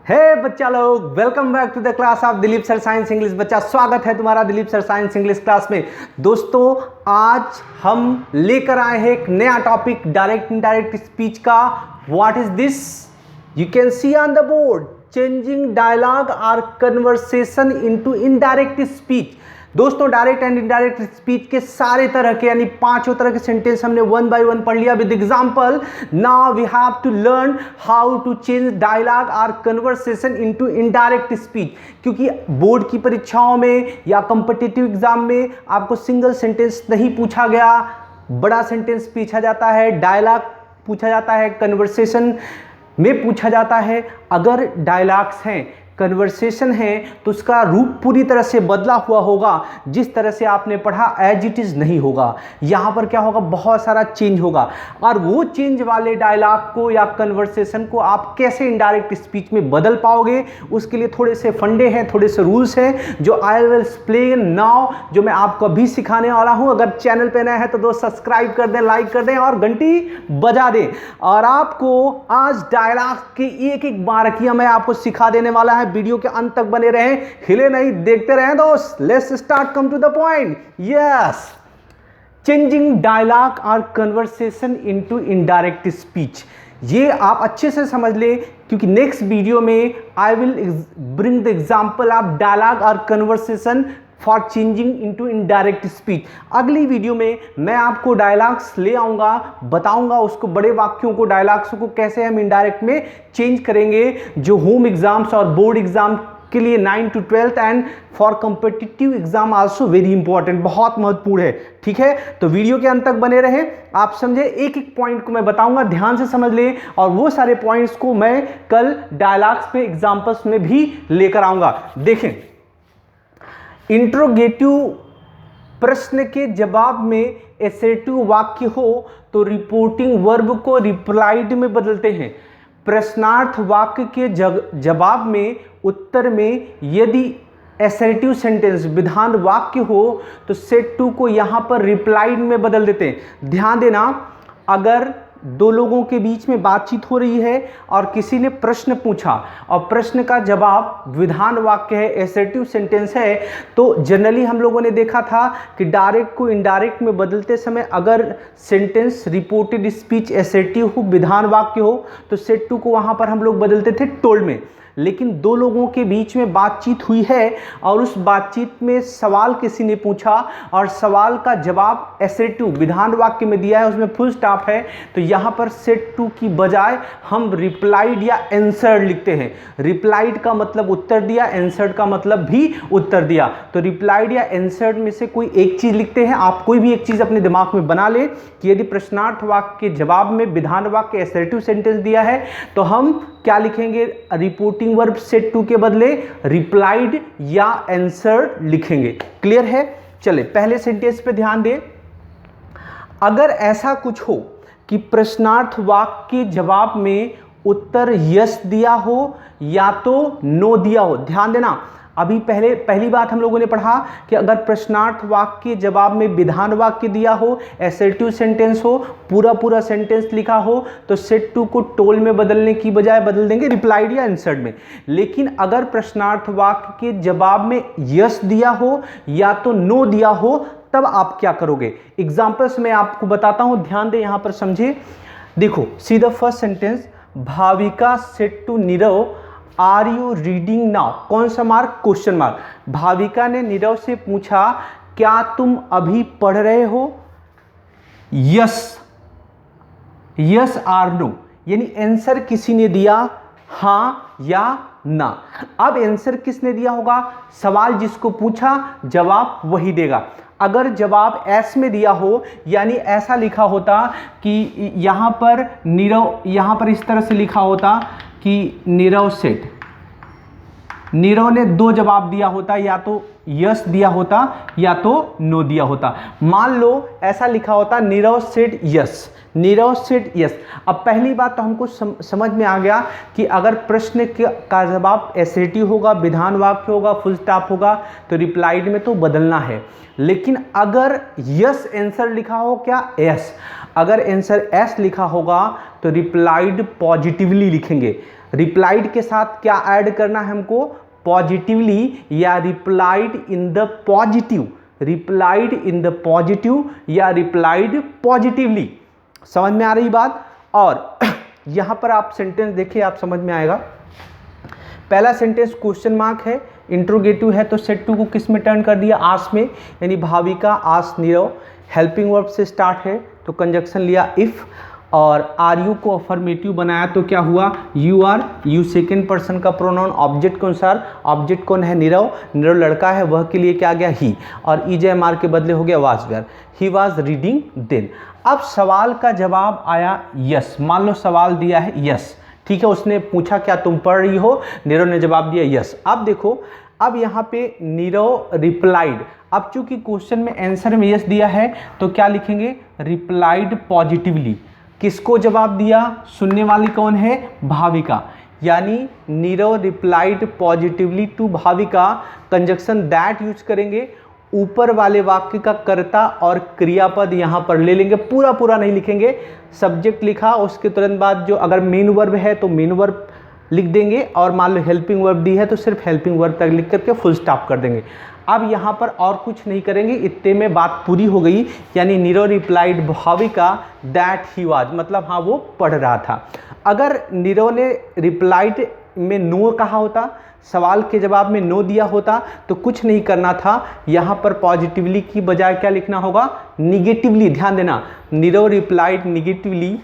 हे बच्चा लोग, welcome back to the class of Dilip sir science English. बच्चा, स्वागत है तुम्हारा Dilip sir science English class में। दोस्तों, आज हम लेकर आए हैं एक नया टॉपिक डायरेक्ट इनडायरेक्ट स्पीच का। What is this? You can see on the board, changing dialogue और कन्वर्सेशन इनटू इनडायरेक्ट स्पीच। दोस्तों, डायरेक्ट एंड इनडायरेक्ट स्पीच के सारे तरह के यानी पांचों तरह के सेंटेंस हमने वन बाय वन पढ़ लिया with example. Now we have to learn how to change dialogue और कन्वर्सेशन इनटू इनडायरेक्ट स्पीच। क्योंकि बोर्ड की परीक्षाओं में या कॉम्पिटिटिव एग्जाम में आपको सिंगल सेंटेंस नहीं पूछा गया, बड़ा सेंटेंस पूछा जाता है, डायलॉग पूछा जाता है, कन्वर्सेशन में पूछा जाता है। अगर डायलॉग्स हैं, कन्वर्सेशन है, तो उसका रूप पूरी तरह से बदला हुआ होगा। जिस तरह से आपने पढ़ा एज इट इज़ नहीं होगा। यहाँ पर क्या होगा, बहुत सारा चेंज होगा। और वो चेंज वाले डायलॉग को या कन्वर्सेशन को आप कैसे इनडायरेक्ट स्पीच में बदल पाओगे, उसके लिए थोड़े से फंडे हैं, थोड़े से रूल्स हैं जो आई विल एक्सप्लेन नाउ, जो मैं आपको अभी सिखाने वाला हूँ। अगर चैनल पे नया है तो दोस्त सब्सक्राइब कर दें, लाइक कर दें और घंटी बजा दें। और आपको आज डायलॉग की एक एक बारीकियां मैं आपको सिखा देने वाला है। वीडियो के अंत तक बने रहें, हिले नहीं, देखते रहें दोस्त। Let's start, come to the point. Yes, changing dialogue और कन्वर्सेशन इनटू इनडायरेक्ट स्पीच, ये आप अच्छे से समझ ले, क्योंकि नेक्स्ट वीडियो में I will bring the example of dialogue और conversation for changing into indirect speech. अगली वीडियो में मैं आपको डायलॉग्स ले आऊँगा, बताऊँगा उसको, बड़े वाक्यों को, डायलॉग्स को कैसे हम इनडायरेक्ट में चेंज करेंगे, जो होम एग्जाम्स और बोर्ड एग्जाम के लिए 9 to 12 and for competitive exam also very important, बहुत महत्वपूर्ण है। ठीक है, तो वीडियो के अंत तक बने रहें, आप समझे। एक एक पॉइंट को मैं बताऊंगा, ध्यान से समझ ले, और वो सारे पॉइंट्स को मैं कल डायलॉग्स पे एग्जाम्पल्स में भी लेकर आऊंगा। देखें, इंट्रोगेटिव प्रश्न के जवाब में एसर्टिव वाक्य हो तो रिपोर्टिंग वर्ब को रिप्लाइड में बदलते हैं। प्रश्नार्थ वाक्य के जवाब में, उत्तर में यदि एसर्टिव सेंटेंस विधान वाक्य हो तो सेट टू को यहां पर रिप्लाइड में बदल देते हैं। ध्यान देना, अगर दो लोगों के बीच में बातचीत हो रही है और किसी ने प्रश्न पूछा और प्रश्न का जवाब विधान वाक्य है, एसर्टिव सेंटेंस है, तो जनरली हम लोगों ने देखा था कि डायरेक्ट को इनडायरेक्ट में बदलते समय अगर सेंटेंस रिपोर्टेड स्पीच एसर्टिव हो, विधान वाक्य हो, तो सेट टू को वहां पर हम लोग बदलते थे टोल्ड में। लेकिन दो लोगों के बीच में बातचीत हुई है और उस बातचीत में सवाल किसी ने पूछा और सवाल का जवाब एसर्टिव विधान वाक्य में दिया है, उसमें फुल स्टॉप है, तो यहाँ पर सेट टू की बजाय हम रिप्लाइड या एंसर्ड लिखते हैं। रिप्लाइड का मतलब उत्तर दिया, एंसर्ड का मतलब भी उत्तर दिया। तो रिप्लाइड या एंसर्ड में से कोई एक चीज़ लिखते हैं। आप कोई भी एक चीज़ अपने दिमाग में बना ले कि यदि प्रश्नार्थ वाक्य के जवाब में विधान वाक्य एसर्टिव सेंटेंस दिया है तो हम क्या लिखेंगे, रिपोर्टिंग वर्ब सेट टू के बदले रिप्लाइड या आंसर लिखेंगे। क्लियर है? चले पहले सेंटेंस पे ध्यान दें। अगर ऐसा कुछ हो कि प्रश्नार्थ वाक्य के जवाब में उत्तर यस दिया हो या तो नो दिया हो, ध्यान देना, अभी पहली बात हम लोगों ने पढ़ा कि अगर प्रश्नार्थ वाक्य के जवाब में विधान वाक्य दिया हो, एसर्टिव सेंटेंस हो, पूरा सेंटेंस लिखा हो, तो सेट टू को टोल में बदलने की बजाय बदल देंगे रिप्लाइड या आंसर्ड में। लेकिन अगर प्रश्नार्थ वाक्य के जवाब में यस दिया हो या तो नो दिया हो, तब आप क्या करोगे। एग्जाम्पल्स मैं आपको बताता हूं, ध्यान दें, यहां पर समझे। देखो, see the first sentence, Bhavika said to Nirav are you reading now. कौन सा मार्क? Question mark. भाविका ने नीरव से पूछा, क्या तुम अभी पढ़ रहे हो? यस, यस आर नो, यानी आंसर किसी ने दिया, हां या ना। अब आंसर किसने दिया होगा? सवाल जिसको पूछा जवाब वही देगा। अगर जवाब एस में दिया हो, यानी ऐसा लिखा होता कि यहां पर नीरव, यहां पर इस तरह से लिखा होता कि नीरव सेट, नीरव ने दो जवाब दिया होता, या तो यस दिया होता या तो नो दिया होता। मान लो ऐसा लिखा होता Nirav said yes, Nirav said yes. अब पहली बात तो हमको समझ में आ गया कि अगर प्रश्न का जवाब एसर्टिव होगा, विधान वाक्य होगा, फुल स्टॉप होगा, तो रिप्लाइड में तो बदलना है। लेकिन अगर यस आंसर लिखा हो, क्या एस, अगर आंसर एस लिखा होगा तो रिप्लाइड पॉजिटिवली लिखेंगे। रिप्लाइड के साथ क्या ऐड करना है हमको, पॉजिटिवली या replied in the positive, replied in the positive या रिप्लाइड पॉजिटिवली। समझ में आ रही बात। और यहां पर आप सेंटेंस देखिए, आप समझ में आएगा। पहला सेंटेंस क्वेश्चन मार्क है, इंट्रोगेटिव है, तो सेट टू को किस में टर्न कर दिया, आस में, यानी भाविका आस नीरव। हेल्पिंग वर्ब से स्टार्ट है तो कंजक्शन लिया इफ, और आर यू को अफर्मेटिव बनाया तो क्या हुआ, you are. You second person का प्रोनाउन ऑब्जेक्ट के अनुसार, ऑब्जेक्ट कौन है, नीरव, नीरव लड़का है, वह के लिए क्या गया ही, और EJMR के बदले हो गया was where, he was reading then. अब सवाल का जवाब आया यस, मान लो सवाल दिया है यस, ठीक है, उसने पूछा क्या तुम पढ़ रही हो, नीरव ने जवाब दिया यस। अब देखो, अब यहाँ पे नीरव रिप्लाइड, अब चूंकि क्वेश्चन में आंसर में यस दिया है तो क्या लिखेंगे, रिप्लाइड पॉजिटिवली। किसको जवाब दिया, सुनने वाली कौन है, भाविका, यानी Nirav replied positively to Bhavika. Conjunction that use करेंगे, ऊपर वाले वाक्य का कर्ता और क्रियापद यहां पर ले लेंगे, पूरा पूरा नहीं लिखेंगे। सब्जेक्ट लिखा, उसके तुरंत बाद जो अगर मेन वर्ब है तो मेन वर्ब लिख देंगे, और मान लो हेल्पिंग वर्ब दी है तो सिर्फ हेल्पिंग वर्ब तक लिख करके फुल स्टॉप कर देंगे। अब यहाँ पर और कुछ नहीं करेंगे, इतने में बात पूरी हो गई। यानी Nirav replied Bhavika that he was, मतलब हाँ वो पढ़ रहा था। अगर नीरव ने रिप्लाइड में नो कहा होता, सवाल के जवाब में नो दिया होता, तो कुछ नहीं करना था, यहाँ पर पॉजिटिवली की बजाय क्या लिखना होगा, निगेटिवली। ध्यान देना, Nirav replied negatively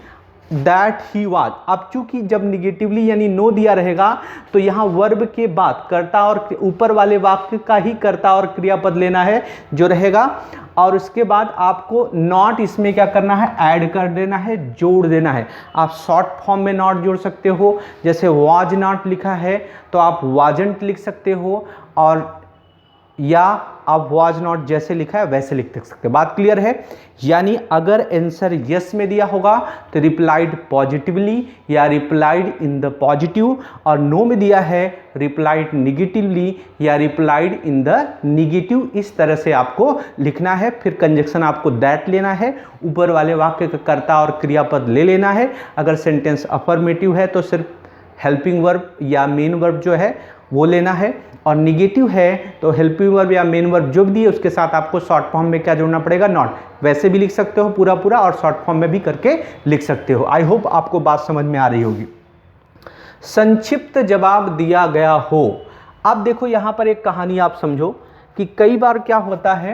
that he was. अब चूंकि जब निगेटिवली यानी नो दिया रहेगा तो यहाँ वर्ब के बाद कर्ता और ऊपर वाले वाक्य का ही कर्ता और क्रियापद लेना है जो रहेगा, और उसके बाद आपको नॉट इसमें क्या करना है, ऐड कर देना है, जोड़ देना है। आप शॉर्ट फॉर्म में नॉट जोड़ सकते हो, जैसे वाज नॉट लिखा है तो आप वाजंट लिख सकते हो, और या आप वाज नॉट जैसे लिखा है वैसे लिख सकते हैं। बात क्लियर है। यानी अगर आंसर यस में दिया होगा तो रिप्लाइड पॉजिटिवली या रिप्लाइड इन द पॉजिटिव, और नो में दिया है रिप्लाइड निगेटिवली या रिप्लाइड इन द निगेटिव। इस तरह से आपको लिखना है। फिर कंजक्शन आपको दैट लेना है, ऊपर वाले वाक्य का कर्ता और क्रियापद ले लेना है। अगर सेंटेंस अफर्मेटिव है तो सिर्फ हेल्पिंग वर्ब या मेन वर्ब जो है वो लेना है, और निगेटिव है तो हेल्पिंग वर्ब या मेन वर्ब जो भी दिए उसके साथ आपको शॉर्ट फॉर्म में क्या जोड़ना पड़ेगा, नॉट। वैसे भी लिख सकते हो पूरा पूरा, और शॉर्ट फॉर्म में भी करके लिख सकते हो। आई होप आपको बात समझ में आ रही होगी। संक्षिप्त जवाब दिया गया हो। अब देखो यहाँ पर एक कहानी आप समझो कि कई बार क्या होता है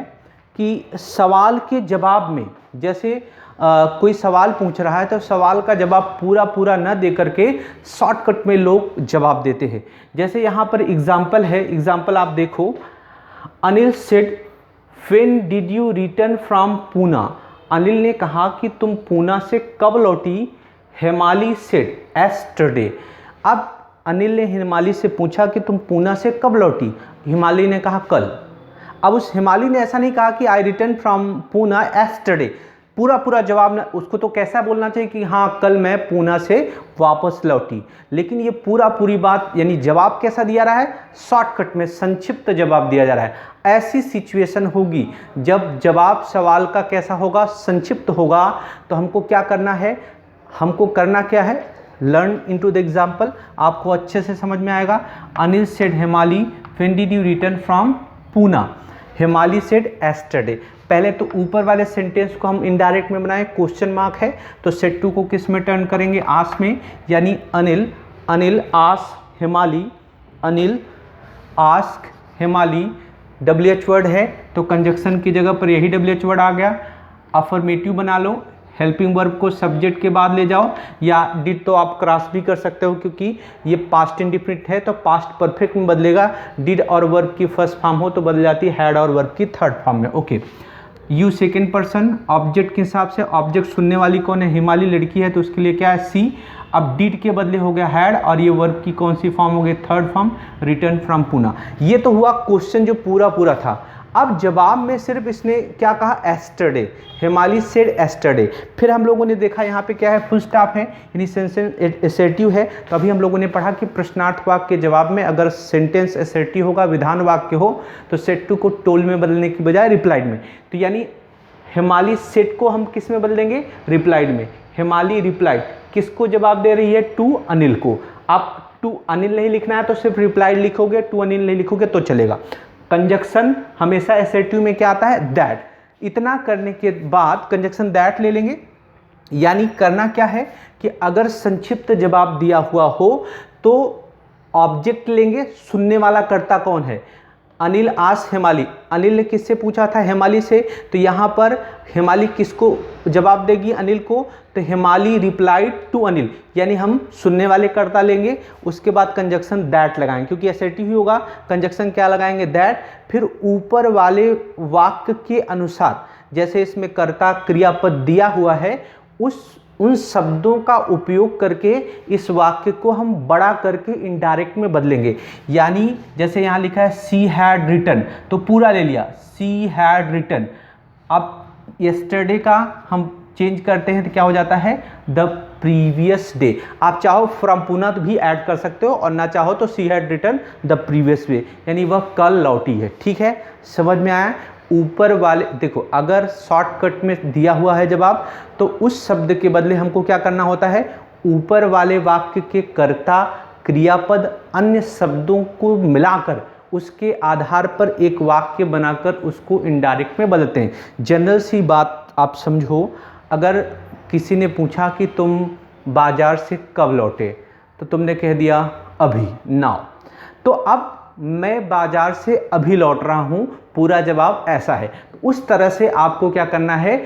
कि सवाल के जवाब में, जैसे कोई सवाल पूछ रहा है तो सवाल का जवाब पूरा पूरा न दे करके शॉर्टकट में लोग जवाब देते हैं। जैसे यहाँ पर एग्जाम्पल है, एग्जाम्पल आप देखो, Anil said when did you return from Poona. Anil ने कहा कि तुम पूना से कब लौटी। Hemali said yesterday. अब अनिल ने हिमाली से पूछा कि तुम पूना से कब लौटी, हिमाली ने कहा कल। अब उस हिमाली ने ऐसा नहीं कहा कि आई रिटर्न फ्रॉम पूना एस्टरडे, पूरा पूरा जवाब ना, उसको तो कैसा बोलना चाहिए कि हाँ कल मैं पूना से वापस लौटी। लेकिन ये पूरा पूरी बात यानी जवाब कैसा दिया रहा है, शॉर्टकट में संक्षिप्त जवाब दिया जा रहा है। ऐसी सिचुएशन होगी जब जवाब सवाल का कैसा होगा, संक्षिप्त होगा, तो हमको क्या करना है, हमको करना क्या है, लर्न इनटू द एग्जाम्पल। आपको अच्छे से समझ में आएगा। Anil said Hemali when did you return from Poona. Hemali said yesterday. पहले तो ऊपर वाले सेंटेंस को हम इनडायरेक्ट में बनाएं, क्वेश्चन मार्क है तो सेट टू को किस में टर्न करेंगे, आस में, यानी Anil, Anil ask Hemali, Anil ask Hemali. WH word है तो कंजक्शन की जगह पर यही WH वर्ड आ गया। अफर्मेटिव बना लो, हेल्पिंग वर्ब को सब्जेक्ट के बाद ले जाओ, या डिड तो आप क्रॉस भी कर सकते हो क्योंकि ये पास्ट इंडिफिनिट है तो पास्ट परफेक्ट में बदलेगा। डिड और वर्ब की फर्स्ट फॉर्म हो तो बदल जाती है हैड और वर्ब की थर्ड फॉर्म में। Okay, you second person, object के हिसाब से ऑब्जेक्ट सुनने वाली कौन है, हिमाली लड़की है तो उसके लिए क्या है, सी। अब डिड के बदले हो गया हैड, और ये वर्ब की कौन सी फॉर्म हो गई, third form, return from Poona. ये तो हुआ क्वेश्चन जो पूरा पूरा था। अब जवाब में सिर्फ इसने क्या कहा, एस्टरडे, हेमाली सेड एस्टरडे। फिर हम लोगों ने देखा यहाँ पे क्या है, फुल स्टॉप है यानी सेंटेंस असर्टिव है। तो अभी हम लोगों ने पढ़ा कि प्रश्नार्थ वाक्य के जवाब में अगर सेंटेंस असर्टिव होगा, विधान वाक्य हो, तो सेड टू को टोल में बदलने की बजाय रिप्लाइड में। तो यानी हेमाली सेड को हम किस में बदल देंगे, रिप्लाइड में। हेमाली रिप्लाइड, किसको जवाब दे रही है, टू अनिल को। आप टू अनिल नहीं लिखना है तो सिर्फ रिप्लाइड लिखोगे, टू अनिल नहीं लिखोगे तो चलेगा। कंजक्शन हमेशा एसर्टिव में क्या आता है, दैट। इतना करने के बाद कंजक्शन दैट ले लेंगे। यानी करना क्या है कि अगर संक्षिप्त जवाब दिया हुआ हो तो ऑब्जेक्ट लेंगे, सुनने वाला कर्ता कौन है, अनिल आस हेमाली। अनिल ने किससे पूछा था, हेमाली से। तो यहाँ पर हेमाली किसको जवाब देगी, अनिल को। तो हेमाली रिप्लाइड टू अनिल, यानी हम सुनने वाले कर्ता लेंगे, उसके बाद कंजक्शन दैट लगाएंगे, क्योंकि एसर्टिव ही होगा। कंजक्शन क्या लगाएंगे, दैट। फिर ऊपर वाले वाक्य के अनुसार, जैसे इसमें कर्ता क्रियापद दिया हुआ है, उन शब्दों का उपयोग करके इस वाक्य को हम बड़ा करके इनडायरेक्ट में बदलेंगे। यानी जैसे यहाँ लिखा है सी हैड रिटन, तो पूरा ले लिया, सी हैड रिटन। अब यस्टरडे का हम चेंज करते हैं तो क्या हो जाता है, द प्रीवियस डे। आप चाहो फ्रॉम पुनः भी ऐड कर सकते हो, और ना चाहो तो she had written the previous day, यानी वह कल लौटी है। ठीक है, समझ में आया। ऊपर वाले देखो, अगर शॉर्टकट में दिया हुआ है जवाब, तो उस शब्द के बदले हमको क्या करना होता है, ऊपर वाले वाक्य के कर्ता क्रियापद अन्य शब्दों को मिलाकर उसके आधार पर एक वाक्य बनाकर उसको इनडायरेक्ट में बदलते हैं। जनरल सी बात आप समझो, अगर किसी ने पूछा कि तुम बाजार से कब लौटे, तो तुमने कह दिया अभी, नाउ। तो अब मैं बाजार से अभी लौट रहा हूं, पूरा जवाब ऐसा है। उस तरह से आपको क्या करना है,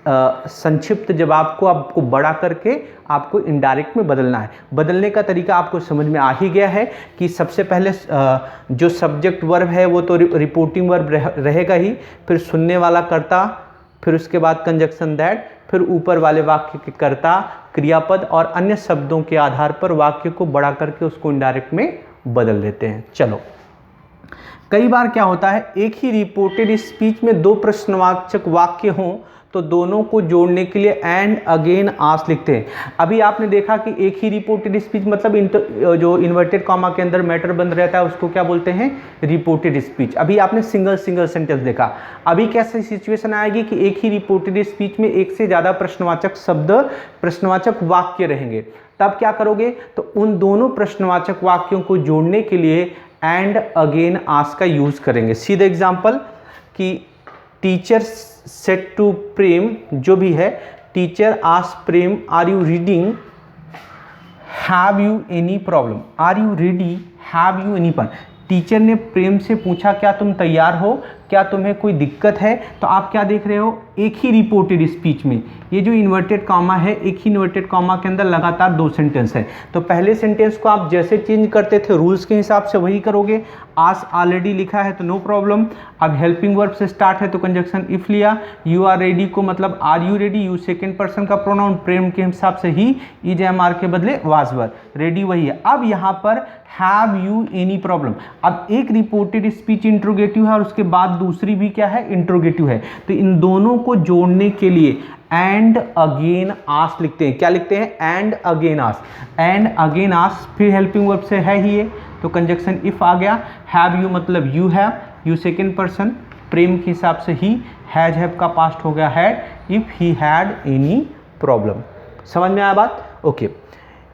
संक्षिप्त जवाब को आपको बड़ा करके आपको इनडायरेक्ट में बदलना है। बदलने का तरीका आपको समझ में आ ही गया है कि सबसे पहले जो सब्जेक्ट वर्ब है वो तो रिपोर्टिंग वर्ब रहेगा ही, फिर सुनने वाला कर्ता, फिर उसके बाद कंजक्शन दैट, फिर ऊपर वाले वाक्य के कर्ता क्रियापद और अन्य शब्दों के आधार पर वाक्य को बड़ा करके उसको इनडायरेक्ट में बदल देते हैं। चलो, कई बार क्या होता है, एक ही रिपोर्टेड स्पीच में दो प्रश्नवाचक वाक्य हों तो दोनों को जोड़ने के लिए एंड अगेन आस लिखते हैं। अभी आपने देखा कि एक ही रिपोर्टेड स्पीच मतलब जो इन्वर्टेड कॉमा के अंदर मैटर बंद रहता है उसको क्या बोलते हैं, रिपोर्टेड स्पीच। अभी आपने सिंगल सेंटेंस देखा। अभी कैसी सिचुएशन आएगी कि एक ही रिपोर्टेड स्पीच में एक से ज़्यादा प्रश्नवाचक शब्द, प्रश्नवाचक वाक्य रहेंगे। तब क्या करोगे, तो उन दोनों प्रश्नवाचक वाक्यों को जोड़ने के लिए एंड अगेन आस्क का यूज करेंगे। सीधे एग्जांपल कि टीचर सेड टू प्रेम, जो भी है, teacher ask Prem are you reading, have you any problem, are you ready, have you any problem. Teacher ने प्रेम से पूछा क्या तुम तैयार हो, क्या तुम्हें कोई दिक्कत है। तो आप क्या देख रहे हो, एक ही रिपोर्टेड स्पीच में ये जो इन्वर्टेड कॉमा है, एक ही इन्वर्टेड कॉमा के अंदर लगातार दो सेंटेंस है। तो पहले सेंटेंस को आप जैसे चेंज करते थे रूल्स के हिसाब से वही करोगे। आस ऑलरेडी लिखा है तो नो प्रॉब्लम। अब हेल्पिंग वर्ब से स्टार्ट है तो कंजक्शन इफ लिया। यू आर रेडी को मतलब are you ready, you second person का प्रोनाउन, प्रेम के हिसाब से ही इज एम आर के बदले वाज वर, रेडी वही है। अब यहाँ पर हैव यू एनी प्रॉब्लम। अब एक रिपोर्टेड स्पीच इंट्रोगेटिव है और उसके बाद दूसरी भी क्या है, इंट्रोगेटिव है। तो इन दोनों को जोड़ने के लिए एंड अगेन आस्क लिखते हैं। क्या लिखते हैं, and again ask. And again ask, फिर हेल्पिंग वर्ब से है ही ये, तो कंजक्शन इफ आ गया। हैव यू मतलब you have, you second person, प्रेम के हिसाब से ही, हैव का पास्ट हो गया had, if he had any problem. समझ में आया बात, ओके।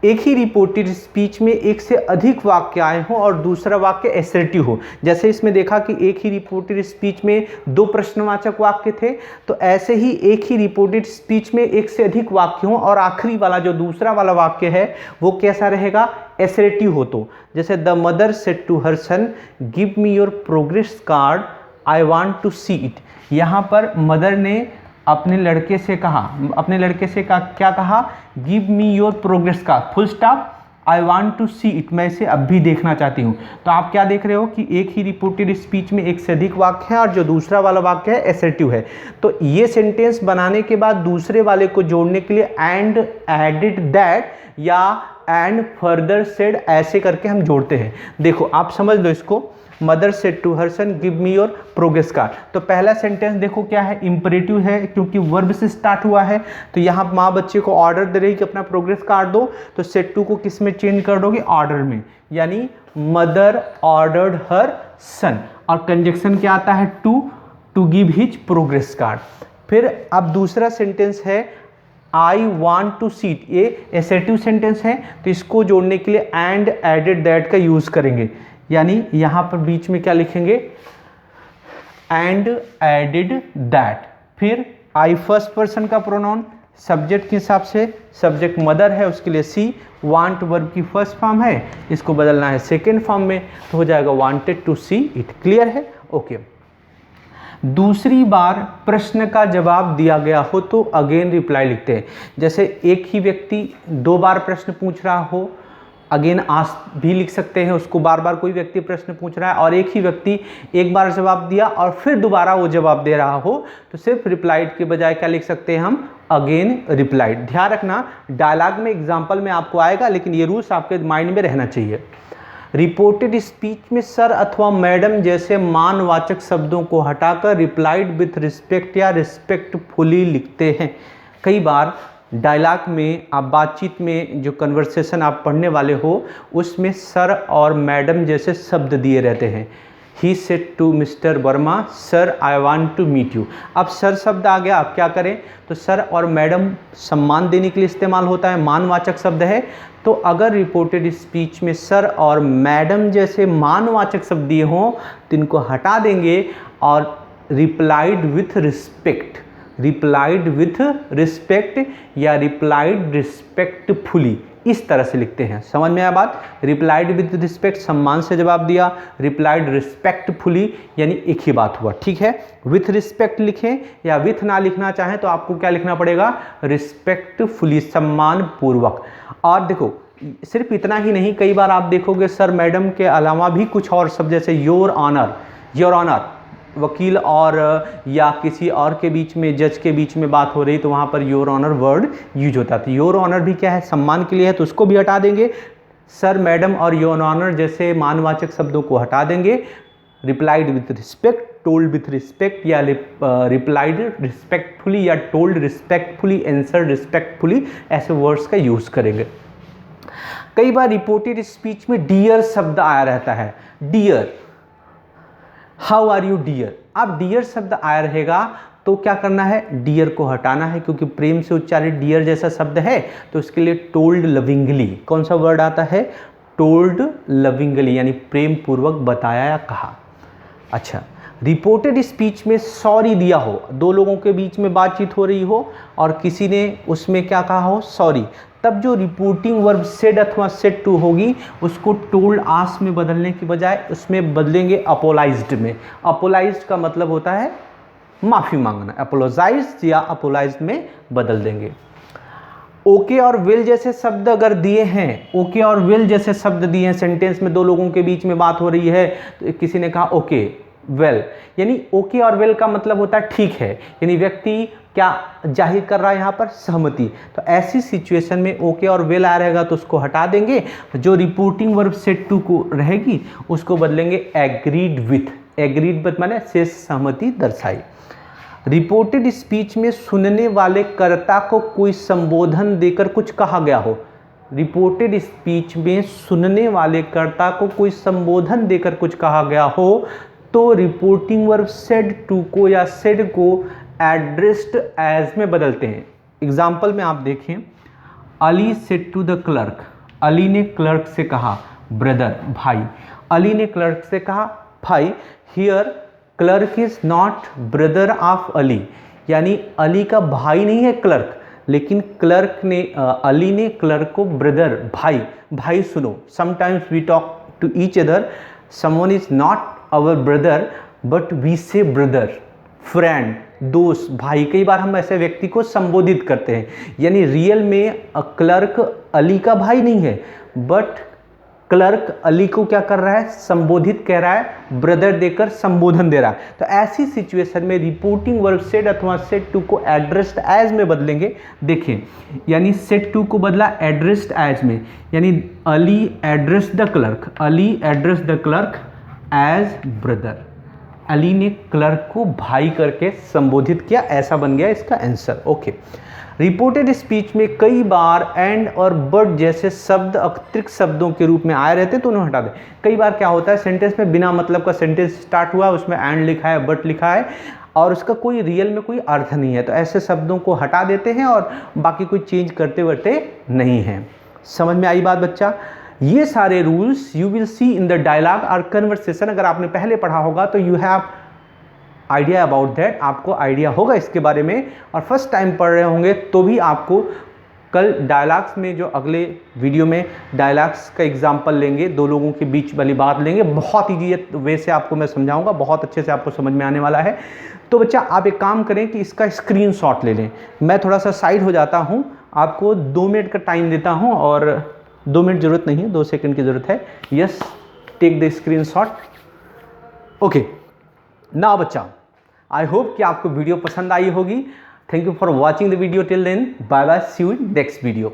एक ही रिपोर्टेड स्पीच में एक से अधिक वाक्य आए हों और दूसरा वाक्य एसर्टिव हो, जैसे इसमें देखा कि एक ही रिपोर्टेड स्पीच में दो प्रश्नवाचक वाक्य थे, तो ऐसे ही एक ही रिपोर्टेड स्पीच में एक से अधिक वाक्य हों और आखिरी वाला जो दूसरा वाला वाक्य है वो कैसा रहेगा, एसर्टिव हो। तो जैसे the mother said to her son give me your progress card I want to see it. यहाँ पर मदर ने अपने लड़के से कहा, क्या कहा, give me your progress card, full stop, I want to see it, मैं इसे अब भी देखना चाहती हूँ। तो आप क्या देख रहे हो कि एक ही रिपोर्टेड स्पीच में एक से अधिक वाक्य है और जो दूसरा वाला वाक्य है एसर्टिव है। तो ये सेंटेंस बनाने के बाद दूसरे वाले को जोड़ने के लिए एंड एडेड दैट या एंड फर्दर सेड ऐसे करके हम जोड़ते हैं। देखो आप समझ लो इसको, mother said to her son give me your progress card. तो पहला सेंटेंस देखो क्या है, इंपरेटिव है क्योंकि वर्ब से स्टार्ट हुआ है। तो यहाँ माँ बच्चे को ऑर्डर दे रही कि अपना प्रोग्रेस कार्ड दो, तो सेड टू को किस में चेंज कर दोगे, ऑर्डर में, यानी मदर ऑर्डर्ड हर सन। और कंजक्शन क्या आता है, to give his progress card. फिर अब दूसरा सेंटेंस है आई वॉन्ट टू सीट, ये एसेटिव सेंटेंस है तो इसको जोड़ने के लिए एंड एडेड दैट का यूज करेंगे, यानी यहां पर बीच में क्या लिखेंगे, एंड एडेड दैट। फिर आई फर्स्ट पर्सन का प्रोनाउन सब्जेक्ट के हिसाब से, सब्जेक्ट मदर है उसके लिए सी, वांट वर्ब की फर्स्ट फॉर्म है, इसको बदलना है सेकेंड फॉर्म में तो हो जाएगा wanted to see it. Clear है? ओके। दूसरी बार प्रश्न का जवाब दिया गया हो तो अगेन रिप्लाई लिखते हैं। जैसे एक ही व्यक्ति 2 बार प्रश्न पूछ रहा हो, अगेन आस्क भी लिख सकते हैं, उसको बार बार कोई व्यक्ति प्रश्न पूछ रहा है और एक ही व्यक्ति एक बार जवाब दिया और फिर दोबारा वो जवाब दे रहा हो तो सिर्फ रिप्लाइड के बजाय क्या लिख सकते हैं हम, अगेन रिप्लाइड। ध्यान रखना डायलॉग में एग्जाम्पल में आपको आएगा, लेकिन ये रूल्स आपके माइंड में रहना चाहिए। रिपोर्टेड स्पीच में सर अथवा मैडम जैसे मानवाचक शब्दों को हटाकर रिप्लाइड विथ रिस्पेक्ट या रिस्पेक्टफुली लिखते हैं। कई बार डायलॉग में आप बातचीत में जो कन्वर्सेशन आप पढ़ने वाले हो उसमें सर और मैडम जैसे शब्द दिए रहते हैं। He said to mister Verma sir I want to meet you. अब सर शब्द आ गया, आप क्या करें, तो सर और मैडम सम्मान देने के लिए इस्तेमाल होता है, मानवाचक शब्द है। तो अगर रिपोर्टेड स्पीच में सर और मैडम जैसे मानवाचक शब्द दिए हों तो इनको हटा देंगे और replied with respect, replied with respect या रिप्लाइड रिस्पेक्टफुली इस तरह से लिखते हैं। समझ में आया बात? रिप्लाइड विथ रिस्पेक्ट सम्मान से जवाब दिया, रिप्लाइड रिस्पेक्टफुली यानी एक ही बात हुआ। ठीक है, विथ रिस्पेक्ट लिखें या विथ ना लिखना चाहें तो आपको क्या लिखना पड़ेगा, रिस्पेक्टफुली सम्मान पूर्वक। और देखो सिर्फ इतना ही नहीं, कई बार आप देखोगे सर मैडम के अलावा भी कुछ और शब्द जैसे योर ऑनर, योर ऑनर वकील और या किसी और के बीच में, जज के बीच में बात हो रही तो वहाँ per your honour word use होता है। योर ऑनर भी क्या है, सम्मान के लिए है तो उसको भी हटा देंगे। सर मैडम और योर ऑनर जैसे मानवाचक शब्दों को हटा देंगे। Replied with respect, told with respect या रिप्लाइड रिस्पेक्टफुली या टोल्ड रिस्पेक्टफुली, आंसर रिस्पेक्टफुली, ऐसे वर्ड्स का यूज करेंगे। कई बार रिपोर्टेड स्पीच में डियर शब्द आया रहता है, dear, how are you dear. अब डियर शब्द आया रहेगा तो क्या करना है, डियर को हटाना है क्योंकि प्रेम से उच्चारित डियर जैसा शब्द है तो इसके लिए टोल्ड लविंगली, कौन सा वर्ड आता है, टोल्ड लविंगली यानी प्रेम पूर्वक बताया या कहा। अच्छा, रिपोर्टेड स्पीच में सॉरी दिया हो, 2 लोगों के बीच में बातचीत हो रही हो और किसी ने उसमें क्या कहा हो, सॉरी, तब जो रिपोर्टिंग वर्ब सेड अथवा सेड टू होगी उसको टोल्ड आस्क में बदलने की बजाय उसमें बदलेंगे अपोलाइज्ड में। अपोलाइज्ड का मतलब होता है माफ़ी मांगना, अपोलोजाइज्ड या अपोलाइज्ड में बदल देंगे। ओके और विल जैसे शब्द अगर दिए हैं, ओके और विल जैसे शब्द दिए हैं सेंटेंस में, 2 लोगों के बीच में बात हो रही है तो किसी ने कहा ओके वेल, यानी ओके और वेल का मतलब होता है ठीक है, यानी व्यक्ति क्या जाहिर कर रहा है यहाँ पर, सहमति। तो ऐसी सिचुएशन में ओके और वेल आ रहेगा तो उसको हटा देंगे, जो रिपोर्टिंग वर्ब सेड टू को रहेगी उसको बदलेंगे एग्रीड विथ, एग्रीड विथ माने से सहमति दर्शाई। रिपोर्टेड स्पीच में सुनने वाले कर्ता को कोई संबोधन देकर कुछ कहा गया हो, रिपोर्टेड स्पीच में सुनने वाले कर्ता को कोई संबोधन देकर कुछ कहा गया हो तो रिपोर्टिंग वर्ब सेड टू को या सेड को एड्रेस्ड एज में बदलते हैं। एग्जाम्पल में आप देखें, Ali said to the clerk, Ali ने क्लर्क से कहा, ब्रदर भाई, अली ने क्लर्क से कहा भाई। Here clerk is not brother of Ali, यानी अली का भाई नहीं है क्लर्क, लेकिन क्लर्क ने अली ने क्लर्क को ब्रदर, भाई, भाई सुनो, sometimes we talk to each other, someone is not our brother but we say brother, friend, दोस्त, भाई, कई बार हम ऐसे व्यक्ति को संबोधित करते हैं, यानी रियल में क्लर्क अली का भाई नहीं है बट क्लर्क अली को क्या कर रहा है, संबोधित कह रहा है, ब्रदर देकर संबोधन दे रहा है। तो ऐसी सिचुएशन में रिपोर्टिंग वर्ब सेड अथवा सेड टू को एड्रेस्ड एज में बदलेंगे। देखें, यानी सेड टू को बदला एड्रेस्ड एज में, यानी Ali address the clerk, Ali address the clerk as brother, Ali ने क्लर्क को भाई करके संबोधित किया, ऐसा बन गया इसका आंसर। ओके, रिपोर्टेड स्पीच में कई बार एंड और बट जैसे शब्द अतिरिक्त शब्दों के रूप में आए रहते तो उन्हें हटा दें। कई बार क्या होता है, सेंटेंस में बिना मतलब का सेंटेंस स्टार्ट हुआ, उसमें एंड लिखा है, बट लिखा है, और उसका कोई रियल में कोई अर्थ नहीं है, तो ऐसे शब्दों को हटा देते हैं और बाकी कोई चेंज करते वर्ते नहीं हैं। समझ में आई बात बच्चा? ये सारे rules you will see in the dialogue और कन्वर्सेशन। अगर आपने पहले पढ़ा होगा तो you have idea about that, आपको आइडिया होगा इसके बारे में। और फर्स्ट टाइम पढ़ रहे होंगे तो भी आपको कल डायलॉग्स में, जो अगले वीडियो में डायलॉग्स का एग्जाम्पल लेंगे, दो लोगों के बीच वाली बात लेंगे, बहुत ईजी वे से आपको मैं समझाऊंगा, बहुत अच्छे से आपको समझ में आने वाला है। तो बच्चा आप एक काम करें कि इसका स्क्रीनशॉट ले लें। मैं थोड़ा सा साइड हो जाता हूं, आपको 2 मिनट का टाइम देता हूं, और 2 मिनट ज़रूरत नहीं है, 2 सेकंड की ज़रूरत है। Yes, take the screenshot. Okay now बच्चा, आई होप कि आपको वीडियो पसंद आई होगी। Thank you for watching the video till then. Bye bye, see you in next video.